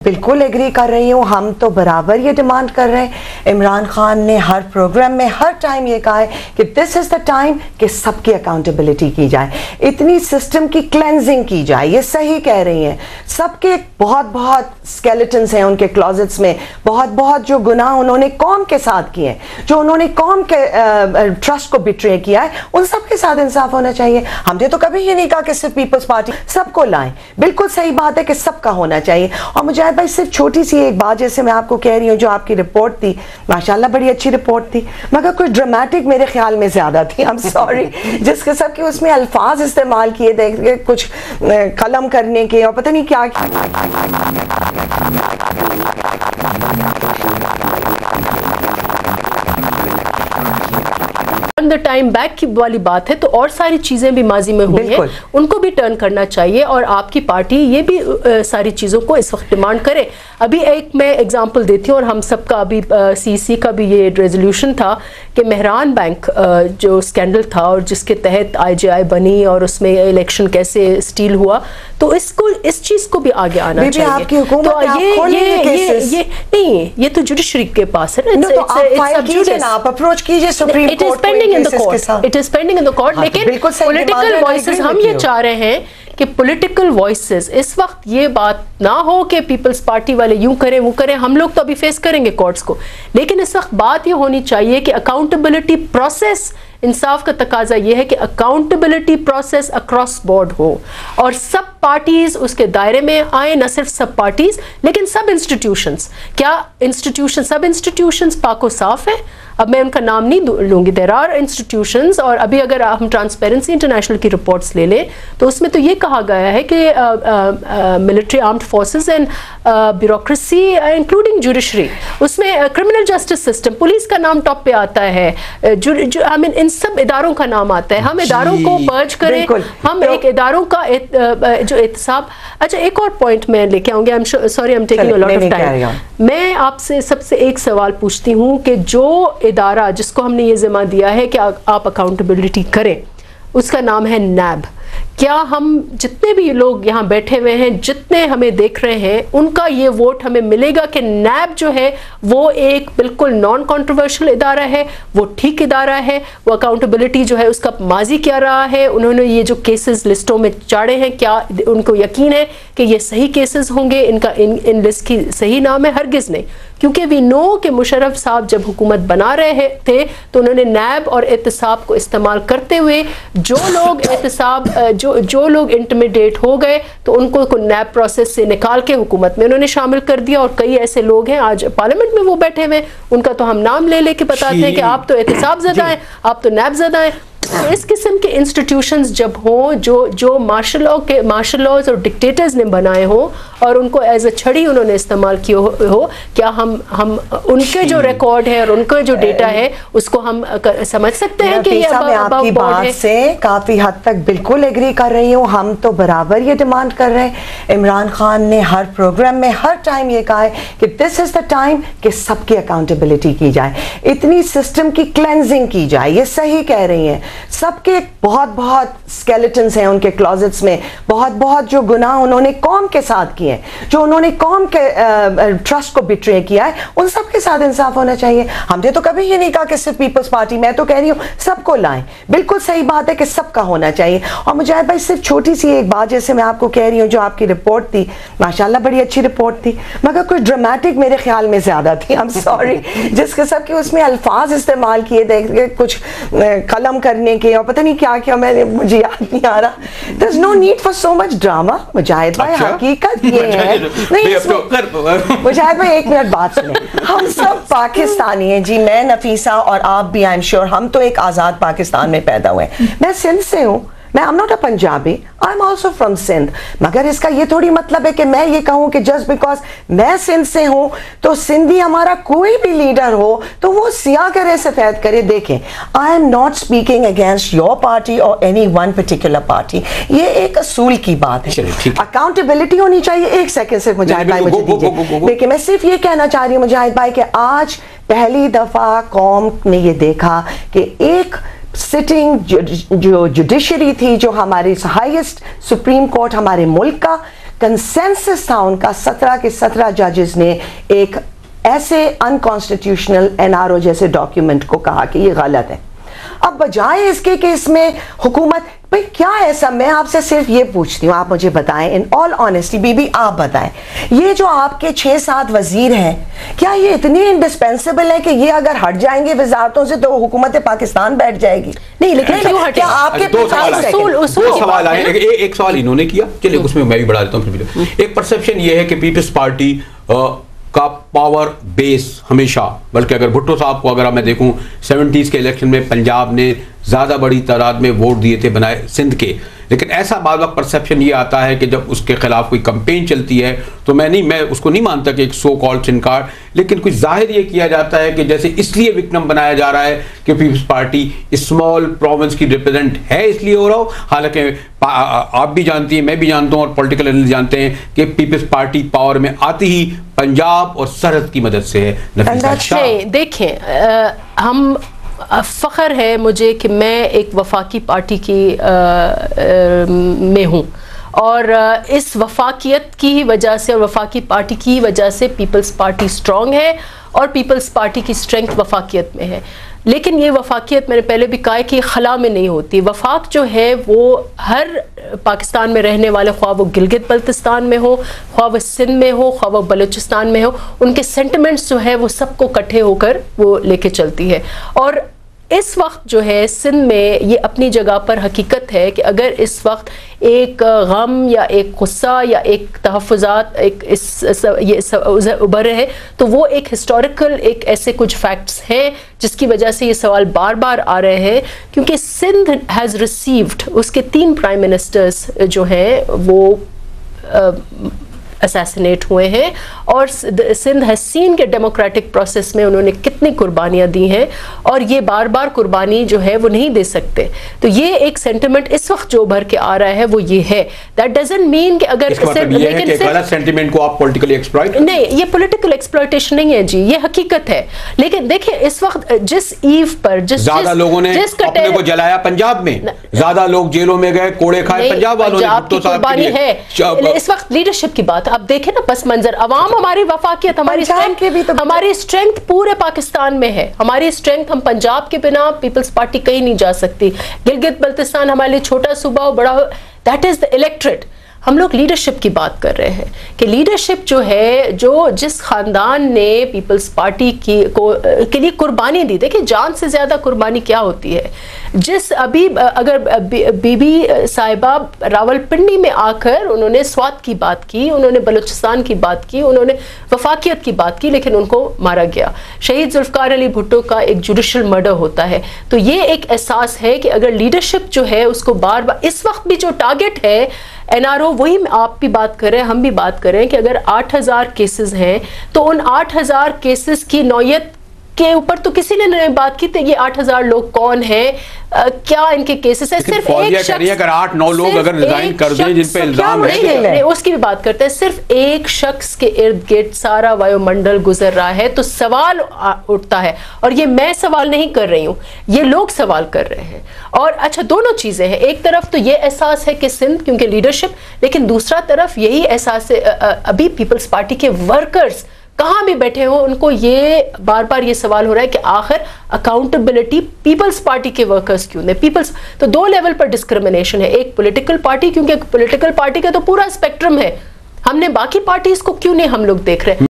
बिल्कुल एग्री कर रही हूँ, हम तो बराबर ये डिमांड कर रहे हैं। इमरान खान ने हर प्रोग्राम में हर टाइम ये कहा है कि दिस इज़ द टाइम कि सबकी अकाउंटेबिलिटी की जाए, इतनी सिस्टम की क्लेंजिंग की जाए। ये सही कह रही हैं, सबके बहुत बहुत स्केलेटन्स हैं उनके क्लॉजेट्स में, बहुत बहुत जो गुनाह उन्होंने कौम के साथ किए हैं, जो उन्होंने कौम के ट्रस्ट को बिट्रे किया है, उन सब के साथ इंसाफ होना चाहिए। हमने तो कभी ये नहीं कहा कि सिर्फ पीपल्स पार्टी, सबको लाएं। बिल्कुल सही बात है कि सबका होना चाहिए। और मुजाहिद भाई सिर्फ छोटी सी एक बात, जैसे मैं आपको कह रही हूँ, जो आपकी रिपोर्ट थी माशाल्लाह बड़ी अच्छी रिपोर्ट थी, मगर कुछ ड्रामेटिक मेरे ख्याल में ज्यादा थी। आई एम सॉरी, जिस किस्म के उसमें अल्फाज इस्तेमाल किए थे कुछ कलम करने के और पता नहीं क्या द टाइम बैक की वाली बात है, तो और सारी चीजें भी माजी में हुई हैं, उनको भी टर्न करना चाहिए और आपकी पार्टी ये भी सारी चीजों को इस वक्त डिमांड करे। अभी एक मैं एग्जांपल देती हूँ, और हम सबका अभी सीसी का भी ये रेजोल्यूशन था कि मेहरान बैंक जो स्कैंडल था और जिसके तहत IGI बनी और उसमें इलेक्शन कैसे स्टील हुआ, तो इसको इस चीज को भी आगे आना चाहिए। आपकी हुकूमत तो ये नहीं, ये तो जुडिशरी के पास है ना, आप अप्रोच कीजिए सुप्रीम कोर्ट को। It is pending in the court. लेकिन पॉलिटिकल वॉइसेस, हम ये चाह रहे हैं कि पॉलिटिकल वॉइसेस इस वक्त ये बात ना हो कि पीपल्स पार्टी वाले यूं करें वो करें, हम लोग तो अभी फेस करेंगे कोर्ट्स को, लेकिन इस वक्त बात ये होनी चाहिए कि अकाउंटेबिलिटी प्रोसेस, इंसाफ का तकाजा यह है कि अकाउंटेबिलिटी प्रोसेस अक्रॉस बोर्ड हो और सब पार्टीज उसके दायरे में आए, न सिर्फ सब पार्टीज लेकिन सब इंस्टीट्यूशंस। क्या इंस्टीट्यूशन, सब इंस्टीट्यूशंस पाको साफ है? अब मैं उनका नाम नहीं लूंगी, देयर आर इंस्टीट्यूशंस। और अभी अगर हम ट्रांसपेरेंसी इंटरनेशनल की रिपोर्ट्स ले लें तो उसमें तो ये कहा गया है कि military armed forces and bureaucracy including judiciary, उसमें क्रिमिनल जस्टिस सिस्टम, पुलिस का नाम टॉप पे आता है, आई मीन इन सब इदारों का नाम आता है। हम इदारों को पर्ज करें, हम एक इदारों का जो एहतसाब। अच्छा, एक और पॉइंट मैं लेके आऊंगी, I am sorry, I am taking a lot of time. मैं आपसे सबसे एक सवाल पूछती हूँ कि जो इदारा जिसको हमने ये जिम्मा दिया है कि आप अकाउंटेबिलिटी करें, उसका नाम है नैब। क्या हम जितने भी लोग यहाँ बैठे हुए हैं, जितने हमें देख रहे हैं, उनका ये वोट हमें मिलेगा कि नैब जो है वो एक बिल्कुल नॉन कंट्रोवर्शियल इदारा है, वो ठीक इदारा है, वो अकाउंटेबिलिटी जो है उसका माजी क्या रहा है, उन्होंने ये जो केसेस लिस्टों में चाड़े हैं, क्या उनको यकीन है कि ये सही केसेस होंगे, इनका इन लिस्ट की सही नाम है? हरगिज नहीं, क्योंकि वी नो कि मुशर्रफ साहब जब हुकूमत बना रहे थे तो उन्होंने नैब और एहतसाब को इस्तेमाल करते हुए जो लोग एहतसाब जो लोग इंटिमिडेट हो गए तो उनको नैब प्रोसेस से निकाल के हुकूमत में उन्होंने शामिल कर दिया। और कई ऐसे लोग हैं आज पार्लियामेंट में वो बैठे हुए, उनका तो हम नाम ले लेके बताते हैं कि आप तो एहतसाब ज़दा हैं, आप तो नैब ज़दा हैं। तो इस किस्म के इंस्टीट्यूशंस जब हों जो मार्शल लॉज और डिक्टेटर्स ने बनाए हों और उनको एज अ छड़ी उन्होंने इस्तेमाल किया हो, क्या हम उनके जो रिकॉर्ड है और उनका जो डेटा है उसको हम समझ सकते हैं कि ये मैं आपकी बात से काफी हद तक बिल्कुल एग्री कर रही हूँ। हम तो बराबर ये डिमांड कर रहे हैं। इमरान खान ने हर प्रोग्राम में हर टाइम ये कहा है कि दिस इज द टाइम कि सबकी अकाउंटेबिलिटी की जाए, इतनी सिस्टम की क्लेंजिंग की जाए। ये सही कह रही हैं, सबके बहुत बहुत स्केलेटन्स हैं उनके क्लॉजेट्स में, बहुत बहुत जो गुनाह उन्होंने कौम के साथ किए हैं, जो उन्होंने कौम के ट्रस्ट को बिट्रे किया है, उन सब के साथ इंसाफ होना चाहिए। हमने तो कभी ये नहीं कहा कि सिर्फ पीपल्स पार्टी, मैं तो कह रही हूँ सबको लाएं। बिल्कुल सही बात है कि सबका होना चाहिए। और मुजाहिद भाई सिर्फ छोटी सी एक बात, जैसे मैं आपको कह रही हूँ, जो आपकी रिपोर्ट थी माशाल्लाह बड़ी अच्छी रिपोर्ट थी, मगर कुछ ड्रामेटिक मेरे ख्याल में ज्यादा थी। आई एम सॉरी, जिस किस्म के उसमें अल्फाज इस्तेमाल किए थे कुछ कलम करने के और पता नहीं क्या क्या, मुझे याद नहीं आ रहा। There is no need for so much drama. Mujahid भाई हकीकत ये है, नहीं मुजाहिद भाई एक मिनट बात सुने, हम सब पाकिस्तानी हैं जी, मैं नफीसा और आप भी, आई एम श्योर हम तो एक आजाद पाकिस्तान में पैदा हुए हैं। मैं सिंध से हूँ, मैं I am not a Punjabi, I am also from Sindh. मगर इसका ये थोड़ी मतलब है कि मैं ये कहूँ कि जस्ट बिकॉज मैं सिंध से हूँ तो सिंधी हमारा कोई भी लीडर हो तो वो सिया करे सफेद करे। देखें, आई am not speaking against your party और एनी वन पर्टिकुलर पार्टी, ये एक असूल की बात है। अकाउंटेबिलिटी होनी चाहिए। एक सेकेंड सिर्फ मुजाहिद भाई मुझे दीजिए। देखिए, मैं सिर्फ ये कहना चाह रही हूँ मुजाहिद भाई कि आज पहली दफा कौम ने ये देखा कि एक सिटिंग जो जुडिशरी थी, जो हमारी हाईएस्ट सुप्रीम कोर्ट हमारे मुल्क का, कंसेंसस था उनका 17 के 17 जजेस ने एक ऐसे अनकॉन्स्टिट्यूशनल एनआरओ जैसे डॉक्यूमेंट को कहा कि ये गलत है। अब बजाय इसके कि इसमें हुकूमत, भाई क्या ऐसा, मैं आपसे सिर्फ ये पूछती हूँ, आप मुझे बताएं इन ऑल ऑनेस्टी, बीबी आप बताएं, ये जो आपके 6-7 वजीर हैं, क्या ये इतनी इंडिस्पेंसिबल है कि ये अगर हट जाएंगे वजारतों से तो हुकूमत पाकिस्तान बैठ जाएगी? नहीं, लेकिन क्यों हटे? आपके दो सवाल आए। एक सवाल इन्होंने किया, चलिए उसमें मैं भी बढ़ा देता हूँ। एक परसेप्शन ये है कि पीपल्स पार्टी का पावर बेस हमेशा, बल्कि अगर भुट्टो साहब को अगर मैं देखूं 70s के इलेक्शन में पंजाब ने ज़्यादा बड़ी तादाद में वोट दिए थे बनाए सिंध के, लेकिन ऐसा बार बार परसेप्शन ये आता है कि जब उसके खिलाफ कोई कंपेन चलती है तो मैं उसको नहीं मानता कि एक सो कॉल्ड चिनकार, लेकिन कुछ जाहिर ये किया जाता है कि जैसे इसलिए विक्टिम बनाया जा रहा है कि पीपल्स पार्टी स्मॉल प्रोविंस की रिप्रेजेंट है, इसलिए हो रहा हो। हालांकि आप भी जानती हैं, मैं भी जानता हूँ और पॉलिटिकल एनालिस्ट जानते हैं कि पीपल्स पार्टी पावर में आती ही पंजाब और सरहद की मदद से है। देखें, हम फ़ख्र है मुझे कि मैं एक वफाकी पार्टी की में हूँ, और इस वफाकियत की वजह से और वफाकी पार्टी की वजह से पीपल्स पार्टी स्ट्रॉन्ग है और पीपल्स पार्टी की स्ट्रेंथ वफाकियत में है। लेकिन ये वफाकियत मैंने पहले भी कहा है कि खला में नहीं होती। वफाक जो है वो हर पाकिस्तान में रहने वाले, ख्वाह वो गिलगित बल्तिस्तान में हो, ख्वाह वो सिंध में हो, ख्वाह वो बलूचिस्तान में हो, उनके सेंटिमेंट्स जो है वो सबको इकट्ठे होकर वो लेके चलती है। और इस वक्त जो है सिंध में ये अपनी जगह पर हकीकत है कि अगर इस वक्त एक गम या एक गुस्सा या एक तहफ़्फ़ुज़ात ये उभर रहे हैं, तो वो एक हिस्टोरिकल एक ऐसे कुछ फैक्ट्स हैं जिसकी वजह से ये सवाल बार बार आ रहे हैं। क्योंकि सिंध हैज़ रिसीव्ड, उसके 3 प्राइम मिनिस्टर्स जो हैं वो असैसिनेट हुए हैं, और सिंध हैज सीन के डेमोक्रेटिक प्रोसेस में उन्होंने कितनी कुर्बानियां दी हैं, और ये बार बार कुर्बानी जो है वो नहीं दे सकते। तो ये एक सेंटिमेंट इस वक्त जो उभर के आ रहा है वो ये है। दैट डजंट मीन कि अगर गलत सेंटिमेंट को आप पॉलिटिकली एक्सप्लॉइट, नहीं, ये पॉलिटिकल एक्सप्लॉइटेशन नहीं है जी, ये हकीकत है। लेकिन देखिए इस वक्त जिस ईव पर ज्यादा लोगों ने अपने को जलाया पंजाब में, ज्यादा लोग जेलों में गए, कोड़े खाए पंजाब वालों ने, तो कुर्बानी है। इस वक्त लीडरशिप की बात अब देखें ना, बस मंजर अवाम, हमारी वफाकियत, हमारी स्ट्रेंथ पूरे पाकिस्तान में है। हमारी स्ट्रेंथ, हम पंजाब के बिना पीपल्स पार्टी कहीं नहीं जा सकती। गिलगित बल्तिस्तान हमारे लिए छोटा सूबा हो, बड़ा हो, दैट इज द इलेक्ट्रेट। हम लोग लीडरशिप की बात कर रहे हैं कि लीडरशिप जो है, जो जिस खानदान ने पीपल्स पार्टी के लिए कुर्बानी दी, देखिए जान से ज्यादा कुर्बानी क्या होती है। जिस अभी अगर बीबी साहिबा रावलपिंडी में आकर उन्होंने स्वात की बात की, उन्होंने बलूचिस्तान की बात की, उन्होंने वफाकियत की बात की, लेकिन उनको मारा गया। शहीद जुल्फकार अली भुट्टो का एक जुडिशल मर्डर होता है। तो ये एक एहसास है कि अगर लीडरशिप जो है उसको बार बार, इस वक्त भी जो टारगेट है एनआरओ, वही आप भी बात कर रहे हैं, हम भी बात कर रहे हैं कि अगर 8000 केसेस हैं तो उन 8000 केसेस की नौयत के ऊपर तो किसी ने नहीं बात की थी। ये 8000 लोग कौन हैं, क्या इनके केसेस है। सिर्फ एक शख्स, अगर 8-9 लोग अगर रिजाइन कर दें जिन पे इल्जाम है, उसकी भी बात करते हैं। सिर्फ एक शख्स के इर्द गिर्द सारा वायुमंडल गुजर रहा है, तो सवाल उठता है। और ये मैं सवाल नहीं कर रही हूँ, ये लोग सवाल कर रहे हैं। और अच्छा, दोनों चीजें हैं। एक तरफ तो ये एहसास है कि सिंध क्योंकि लीडरशिप, लेकिन दूसरा तरफ यही एहसास है अभी पीपल्स पार्टी के वर्कर्स कहाँ भी बैठे हो, उनको ये बार बार ये सवाल हो रहा है कि आखिर अकाउंटेबिलिटी पीपल्स पार्टी के वर्कर्स क्यों नहीं। पीपल्स तो 2 लेवल पर डिस्क्रिमिनेशन है। एक पॉलिटिकल पार्टी, क्योंकि पॉलिटिकल पार्टी का तो पूरा स्पेक्ट्रम है, हमने बाकी पार्टीज को क्यों नहीं हम लोग देख रहे हैं।